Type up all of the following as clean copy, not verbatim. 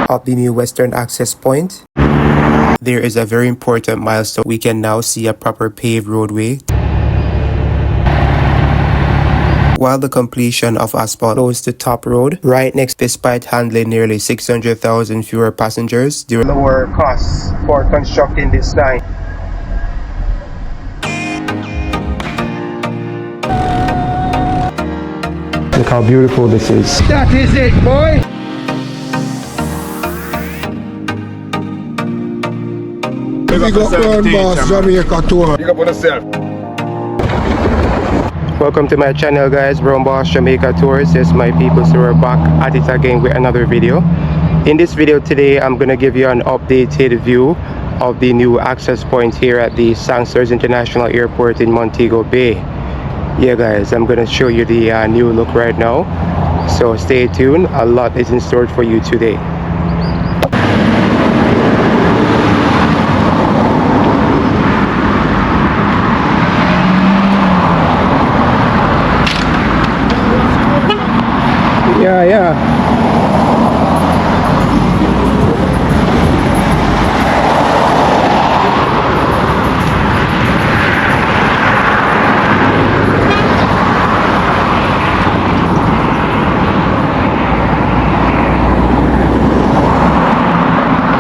of the new western access point. There is a very important milestone. We can now see a proper paved roadway, while the completion of asphalt close to Top Road, right next, despite handling nearly 600,000 fewer passengers during lower costs for constructing this line. Look how beautiful this is. That is it, boy! Big up Brown Boss Jamaica Tour. Big up on yourself. Welcome to my channel, guys. Brown Boss Jamaica Tours. Yes, my people, so we're back at it again with another video. In this video today, I'm gonna give you an updated view of the new access point here at the Sangster International Airport in Montego Bay. Yeah, guys, I'm gonna show you the new look right now, so stay tuned. A lot is in store for you today. Yeah.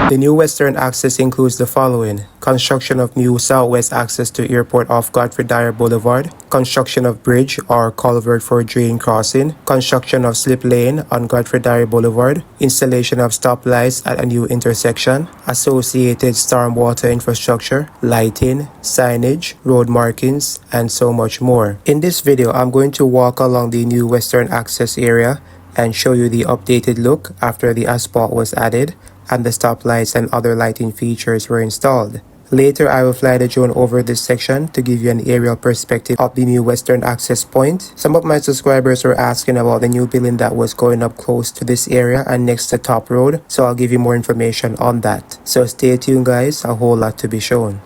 The new western access includes the following: construction of new southwest access to airport off Godfrey Dyer Boulevard, construction of bridge or culvert for drain crossing, construction of slip lane on Godfrey Dyer Boulevard, installation of stoplights at a new intersection, associated stormwater infrastructure, lighting, signage, road markings, and so much more. In this video, I'm going to walk along the new western access area and show you the updated look after the asphalt was added and the stoplights and other lighting features were installed. Later, I will fly the drone over this section to give you an aerial perspective of the new western access point. Some of my subscribers were asking about the new building that was going up close to this area and next to Top Road, so I'll give you more information on that. So stay tuned, guys, a whole lot to be shown.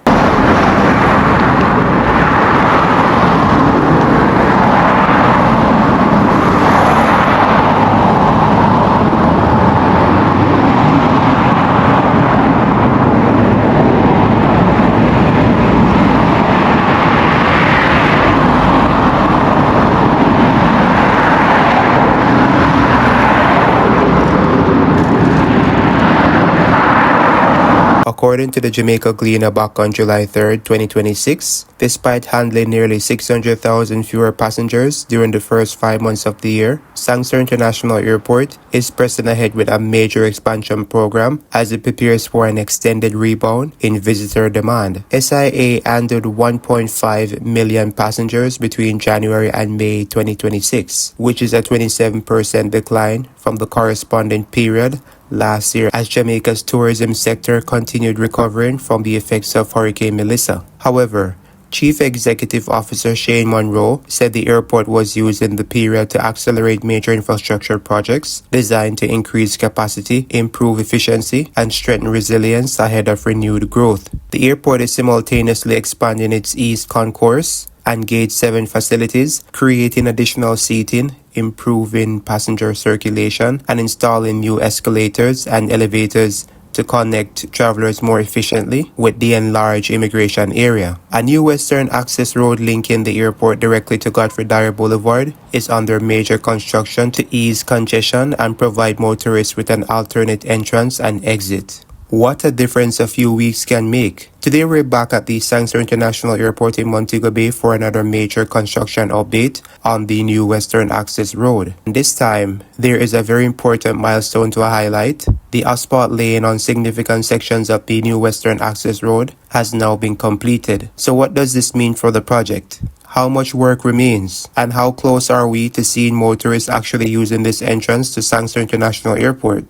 According to the Jamaica Gleaner back on July 3rd, 2026, despite handling nearly 600,000 fewer passengers during the first 5 months of the year, Sangster International Airport is pressing ahead with a major expansion program as it prepares for an extended rebound in visitor demand. SIA handled 1.5 million passengers between January and May 2026, which is a 27% decline from the corresponding period last year as Jamaica's tourism sector continued recovering from the effects of Hurricane Melissa. However, Chief Executive Officer Shane Monroe said the airport was used in the period to accelerate major infrastructure projects designed to increase capacity, improve efficiency, and strengthen resilience ahead of renewed growth. The airport is simultaneously expanding its East Concourse and Gate 7 facilities, creating additional seating, improving passenger circulation, and installing new escalators and elevators to connect travelers more efficiently with the enlarged immigration area. A new western access road linking the airport directly to Godfrey Dyer Boulevard is under major construction to ease congestion and provide motorists with an alternate entrance and exit. What a difference a few weeks can make. Today we're back at the Sangster International Airport in Montego Bay for another major construction update on the new Western Access Road. This time, there is a very important milestone to highlight. The asphalt laying on significant sections of the new Western Access Road has now been completed. So what does this mean for the project? How much work remains? And how close are we to seeing motorists actually using this entrance to Sangster International Airport?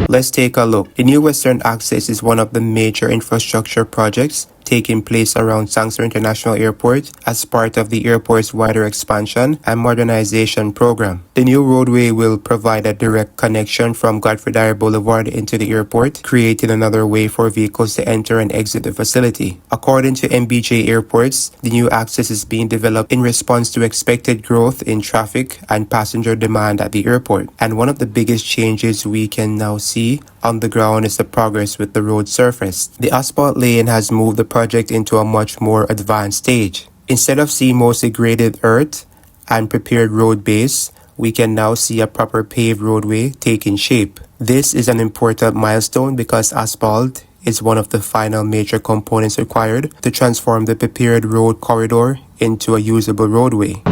Let's take a look. The new Western Access is one of the major infrastructure projects taking place around Sangster International Airport as part of the airport's wider expansion and modernization program. The new roadway will provide a direct connection from Godfrey Dyer Boulevard into the airport, creating another way for vehicles to enter and exit the facility. According to MBJ Airports, the new access is being developed in response to expected growth in traffic and passenger demand at the airport. And one of the biggest changes we can now see on the ground is the progress with the road surface. The asphalt lane has moved the project into a much more advanced stage. Instead of seeing mostly graded earth and prepared road base, we can now see a proper paved roadway taking shape. This is an important milestone because asphalt is one of the final major components required to transform the prepared road corridor into a usable roadway.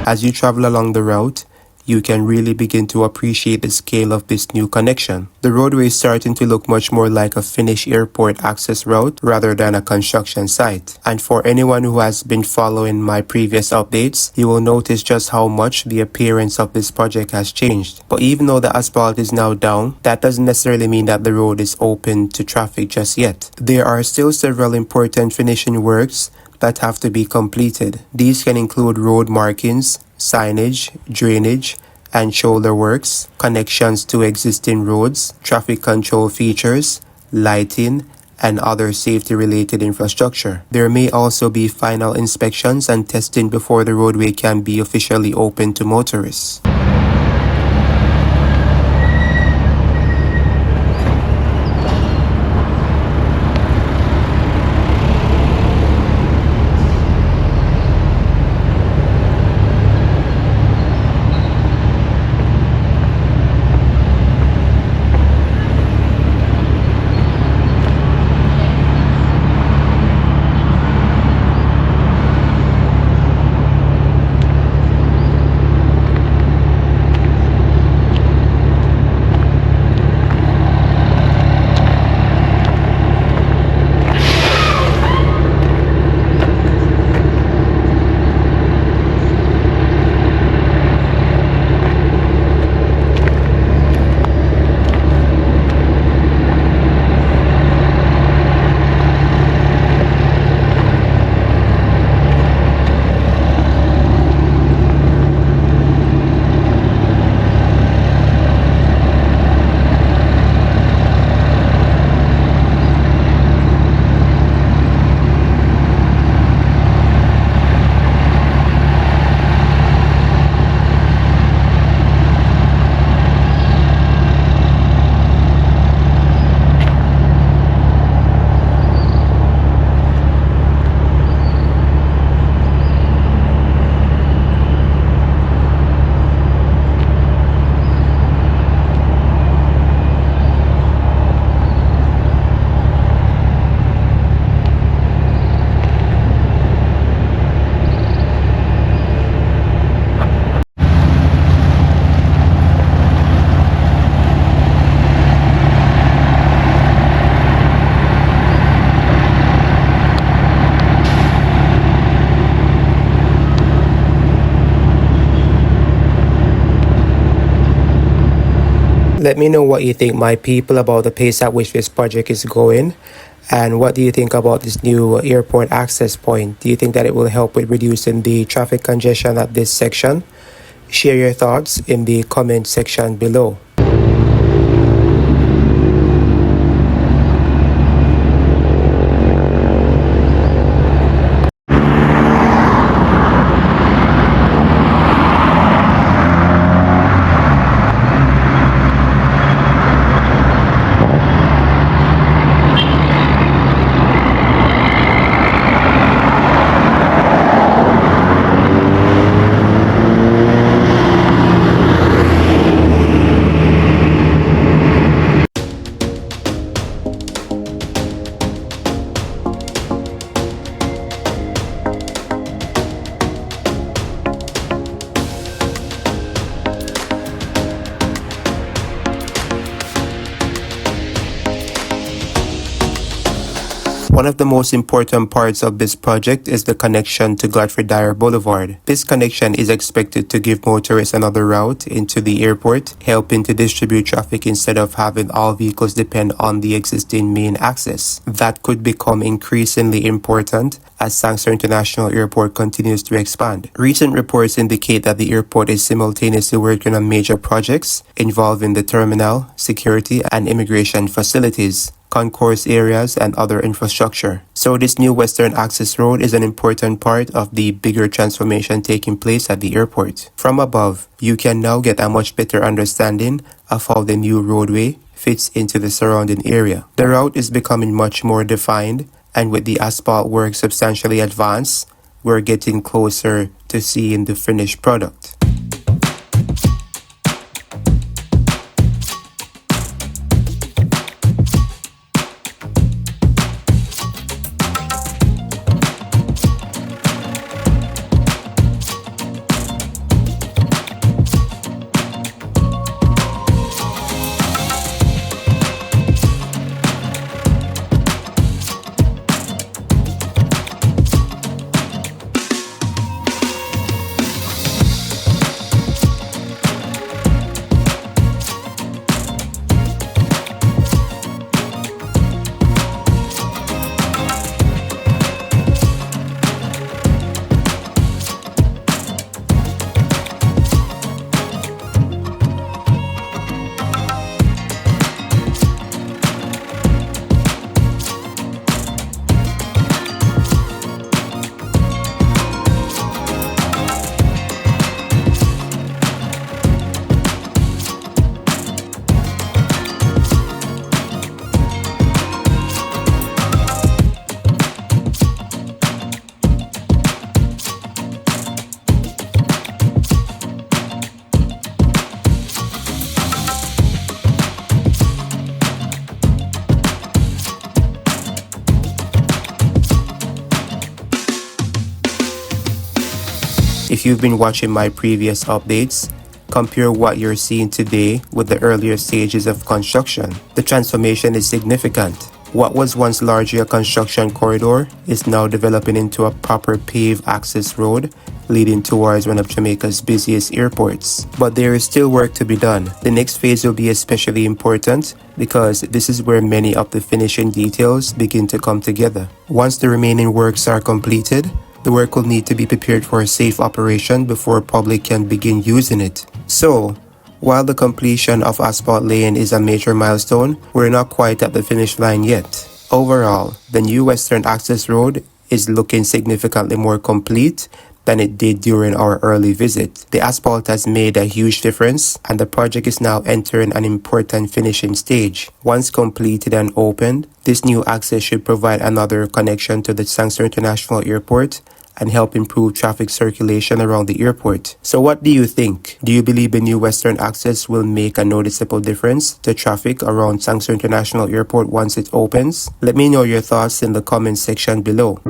As you travel along the route, you can really begin to appreciate the scale of this new connection. The roadway is starting to look much more like a finished airport access route rather than a construction site. And for anyone who has been following my previous updates, you will notice just how much the appearance of this project has changed. But even though the asphalt is now down, that doesn't necessarily mean that the road is open to traffic just yet. There are still several important finishing works that have to be completed. These can include road markings, signage, drainage, and shoulder works, connections to existing roads, traffic control features, lighting, and other safety-related infrastructure. There may also be final inspections and testing before the roadway can be officially open to motorists. Let me know what you think, my people, about the pace at which this project is going. And what do you think about this new airport access point? Do you think that it will help with reducing the traffic congestion at this section? Share your thoughts in the comment section below. One of the most important parts of this project is the connection to Godfrey Dyer Boulevard. This connection is expected to give motorists another route into the airport, helping to distribute traffic instead of having all vehicles depend on the existing main access. That could become increasingly important as Sangster International Airport continues to expand. Recent reports indicate that the airport is simultaneously working on major projects involving the terminal, security, and immigration facilities, concourse areas, and other infrastructure. So this new Western Access Road is an important part of the bigger transformation taking place at the airport. From above, you can now get a much better understanding of how the new roadway fits into the surrounding area. The route is becoming much more defined, and with the asphalt work substantially advanced, we're getting closer to seeing the finished product. If you've been watching my previous updates, compare what you're seeing today with the earlier stages of construction. The transformation is significant. What was once largely a construction corridor is now developing into a proper paved access road leading towards one of Jamaica's busiest airports. But there is still work to be done. The next phase will be especially important because this is where many of the finishing details begin to come together. Once the remaining works are completed, the work will need to be prepared for a safe operation before public can begin using it. So, while the completion of Asphalt Lane is a major milestone, we're not quite at the finish line yet. Overall, the new Western Access Road is looking significantly more complete than it did during our early visit. The asphalt has made a huge difference, and the project is now entering an important finishing stage. Once completed and opened, this new access should provide another connection to the Sangster International Airport and help improve traffic circulation around the airport. So what do you think? Do you believe the new Western Access will make a noticeable difference to traffic around Sangster International Airport once it opens? Let me know your thoughts in the comment section below.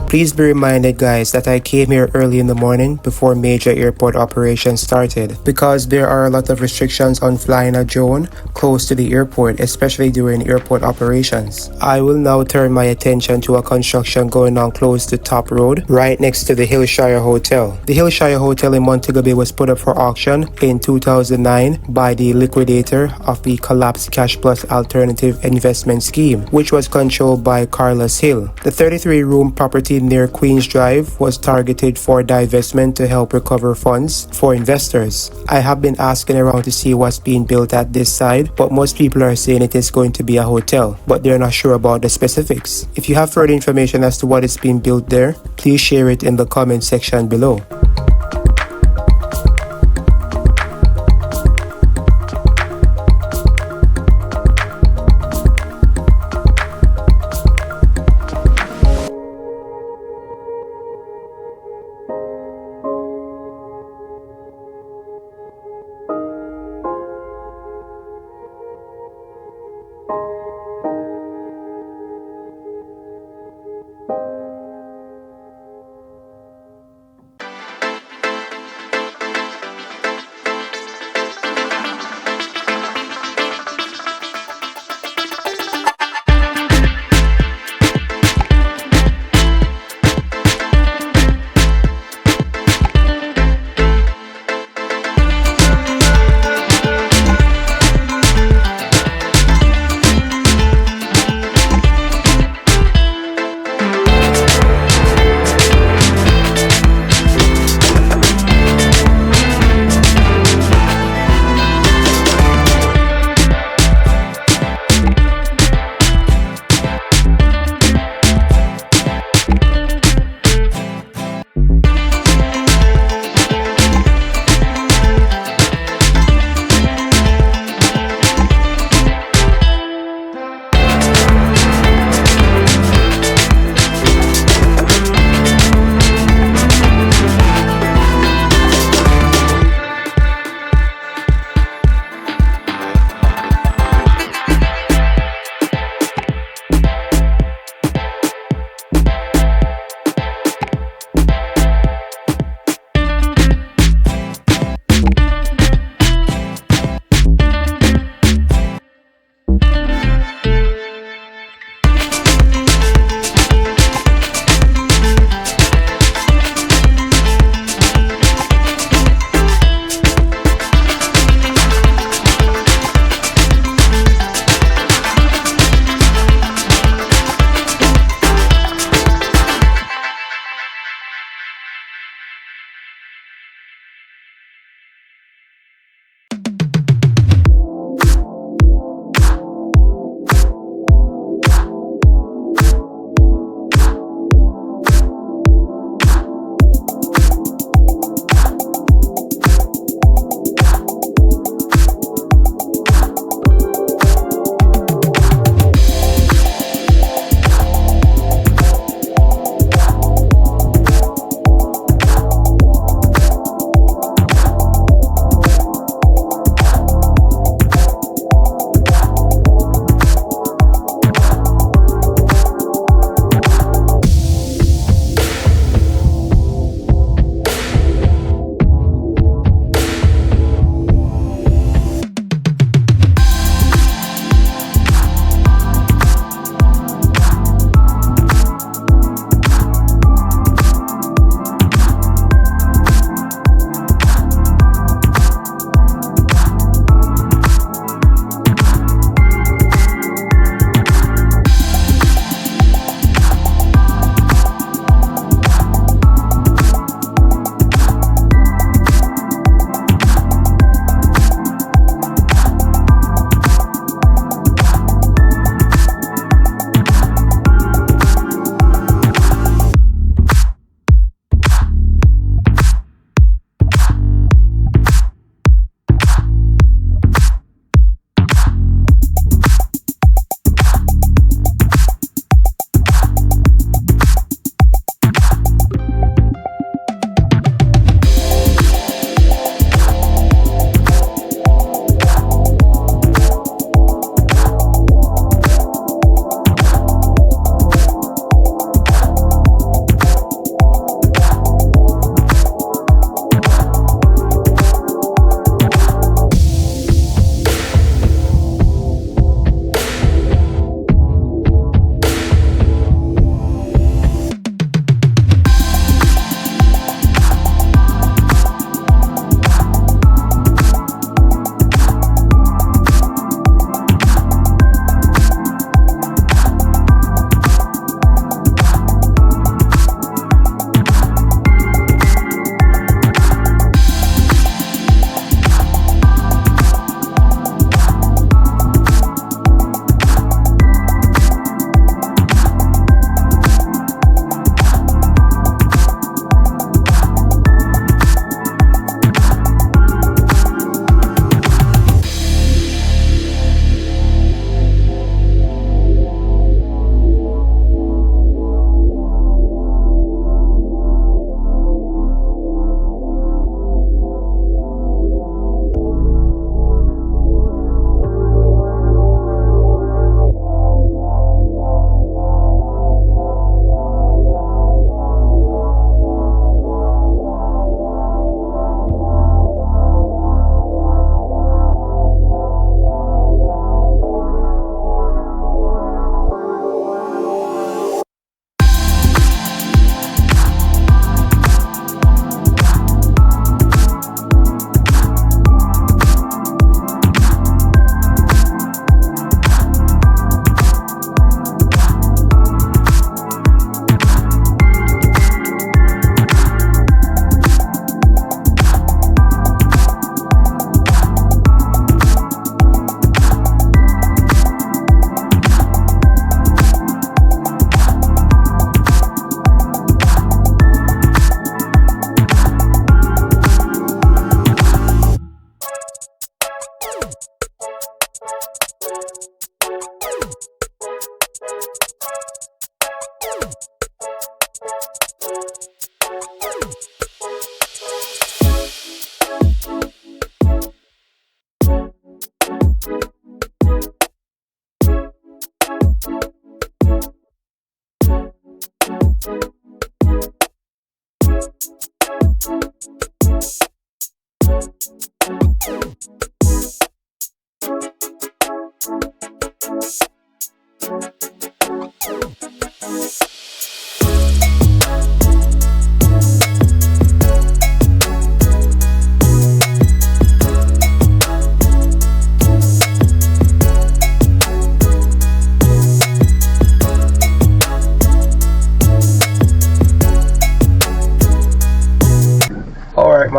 Please be reminded guys that I came here early in the morning before major airport operations started because there are a lot of restrictions on flying a drone close to the airport, especially during airport operations. I will now turn my attention to a construction going on close to Top Road right next to the Hishire Hotel. The Hishire Hotel in Montego Bay was put up for auction in 2009 by the liquidator of the collapsed Cash Plus Alternative Investment Scheme, which was controlled by Carlos Hill. The 33-room property near Queens Drive was targeted for divestment to help recover funds for investors. I have been asking around to see what's being built at this side, but most people are saying it is going to be a hotel, but they're not sure about the specifics. If you have further information as to what is being built there, please share it in the comment section below.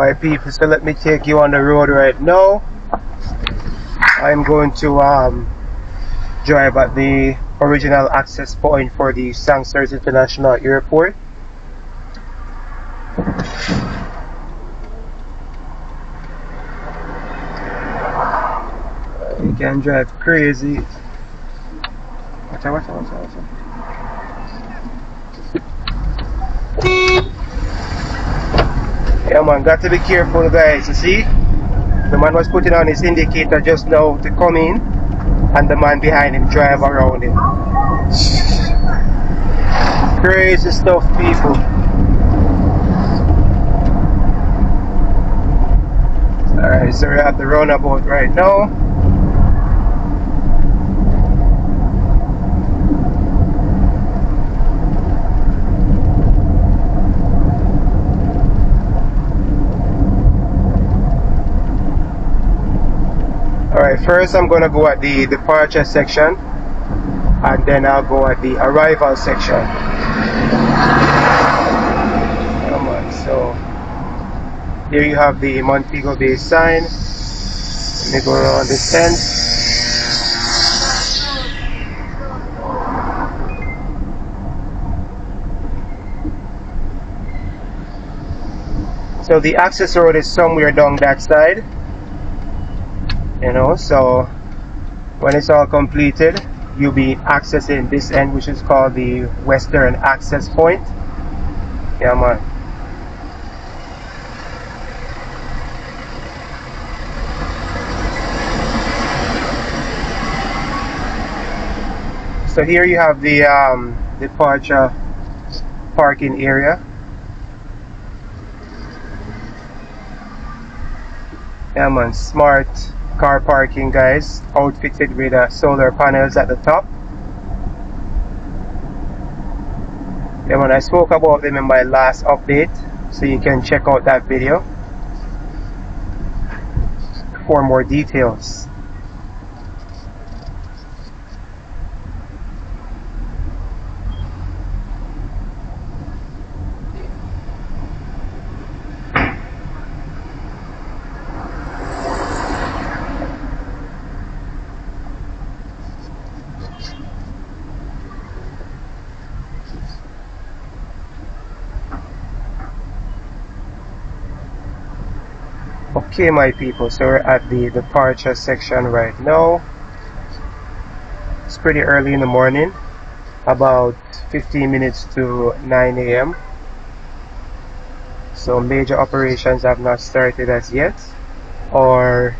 my people, so let me take you on the road right now. I'm going to drive at the original access point for the Sangster International Airport. You can drive crazy. Watch out. Yeah man, got to be careful guys, you see? The man was putting on his indicator just now to come in, and the man behind him drive around him. Crazy stuff, people. Alright, so we're at the roundabout right now. Alright, first I'm going to go at the departure section, and then I'll go at the arrival section. Come on, so here you have the Montego Bay sign. Let me go around this end. So the access road is somewhere down that side. You know, so when it's all completed, you'll be accessing this end, which is called the Western Access Point. Yeah man. So here you have the departure parking area. Yeah man, smart car parking guys, outfitted with solar panels at the top. Yeah man, I spoke about them in my last update, so you can check out that video for more details. Okay my people, so we're at the departure section right now. It's pretty early in the morning, about 15 minutes to 9 a.m. So major operations have not started as yet, or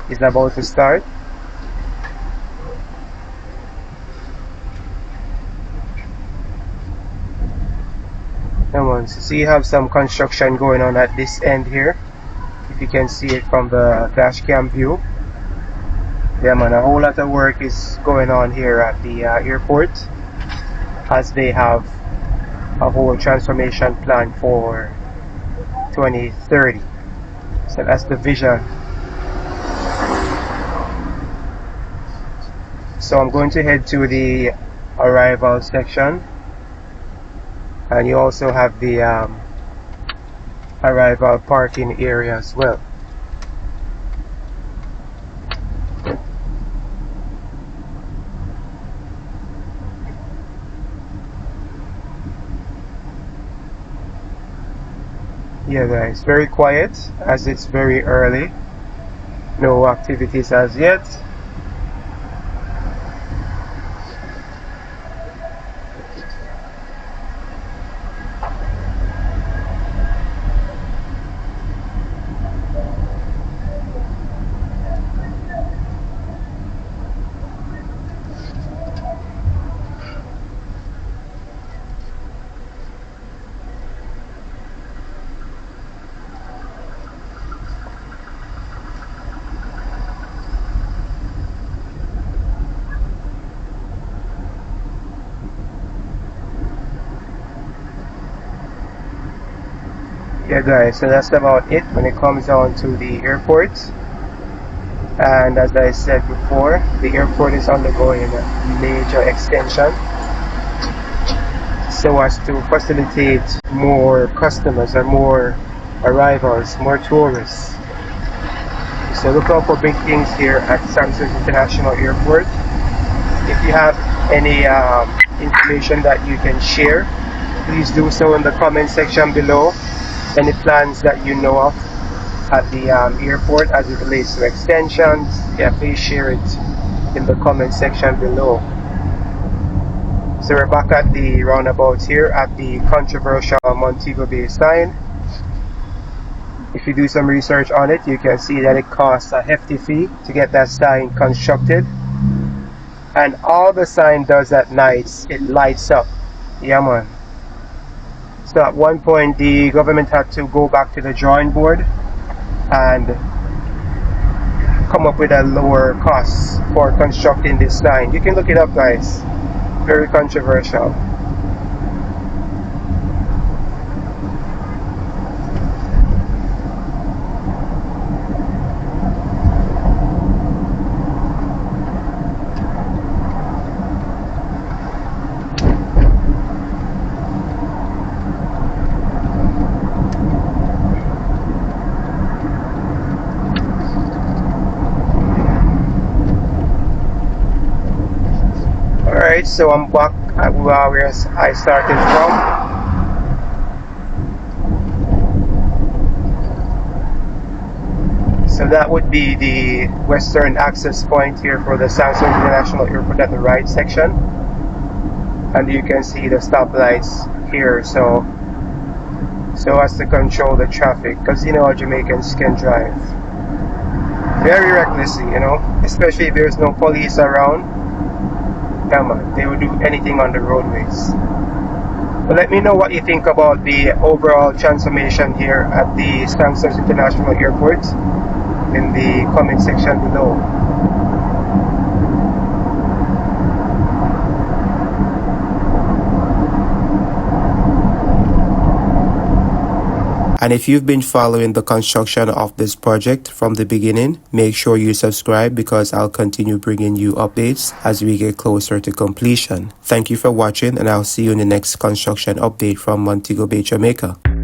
is about to start. Come on, so you have some construction going on at this end here. If you can see it from the dash cam view. Yeah man, a whole lot of work is going on here at the airport, as they have a whole transformation plan for 2030. So that's the vision. So I'm going to head to the arrival section, and you also have the arrival parking area as well. Yeah guys, very quiet as it's very early. No activities as yet. Yeah guys, so that's about it when it comes down to the airport. And as I said before, the airport is undergoing a major extension so as to facilitate more customers and more Arrivals, more tourists. So look out for big things here at Sangster International Airport. If you have any information that you can share, please do so in the comment section below. Any plans that you know of at the airport as it relates to extensions, yeah, please share it in the comment section below. So we're back at the roundabout here at the controversial Montego Bay sign. If you do some research on it, you can see that it costs a hefty fee to get that sign constructed. And all the sign does at night, it lights up. Yeah, man. So at one point, the government had to go back to the drawing board and come up with a lower cost for constructing this sign. You can look it up, guys. Very controversial. Alright, so I'm back at where I started from. So that would be the western access point here for the Sangster International Airport at the right section. And you can see the stoplights here, so as to control the traffic, because you know how Jamaicans can drive very recklessly, you know, especially if there's no police around. Come on, they will do anything on the roadways. But let me know what you think about the overall transformation here at the Sangster International Airport in the comment section below. And if you've been following the construction of this project from the beginning, make sure you subscribe because I'll continue bringing you updates as we get closer to completion. Thank you for watching, and I'll see you in the next construction update from Montego Bay, Jamaica.